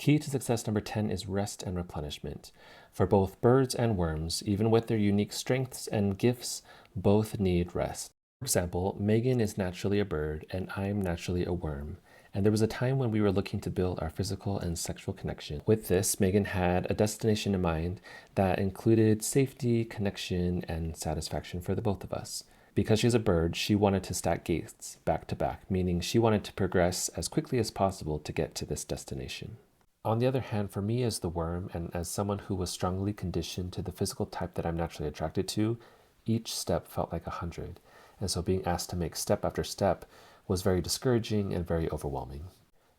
Key to success number 10 is rest and replenishment. For both birds and worms, even with their unique strengths and gifts, both need rest. For example, Megan is naturally a bird and I'm naturally a worm. And there was a time when we were looking to build our physical and sexual connection. With this, Megan had a destination in mind that included safety, connection, and satisfaction for the both of us. Because she's a bird, she wanted to stack gates back to back, meaning she wanted to progress as quickly as possible to get to this destination. On the other hand, for me as the worm and as someone who was strongly conditioned to the physical type that I'm naturally attracted to, each step felt like 100. And so being asked to make step after step was very discouraging and very overwhelming.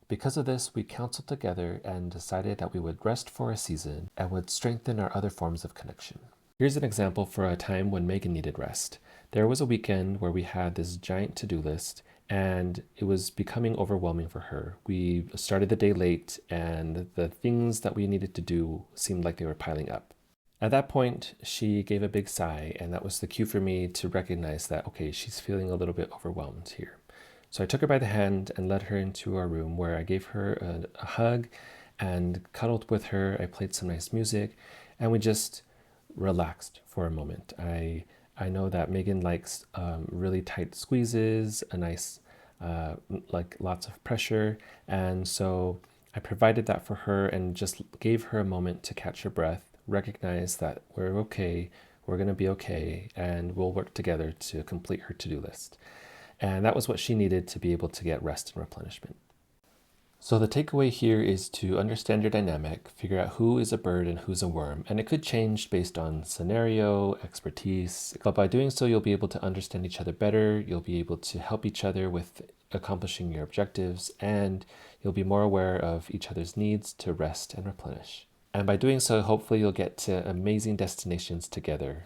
Because of this, we counseled together and decided that we would rest for a season and would strengthen our other forms of connection. Here's an example for a time when Megan needed rest. There was a weekend where we had this giant to-do list and it was becoming overwhelming for her. We started the day late and the things that we needed to do seemed like they were piling up. At that point, she gave a big sigh, and that was the cue for me to recognize that, okay, she's feeling a little bit overwhelmed here. So I took her by the hand and led her into our room where I gave her a hug and cuddled with her. I played some nice music and we just relaxed for a moment. I know that Megan likes really tight squeezes, a nice, like lots of pressure. And so I provided that for her and just gave her a moment to catch her breath, recognize that we're okay, we're going to be okay, and we'll work together to complete her to-do list. And that was what she needed to be able to get rest and replenishment. So the takeaway here is to understand your dynamic, figure out who is a bird and who's a worm, and it could change based on scenario, expertise, but by doing so, you'll be able to understand each other better, you'll be able to help each other with accomplishing your objectives, and you'll be more aware of each other's needs to rest and replenish. And by doing so, hopefully you'll get to amazing destinations together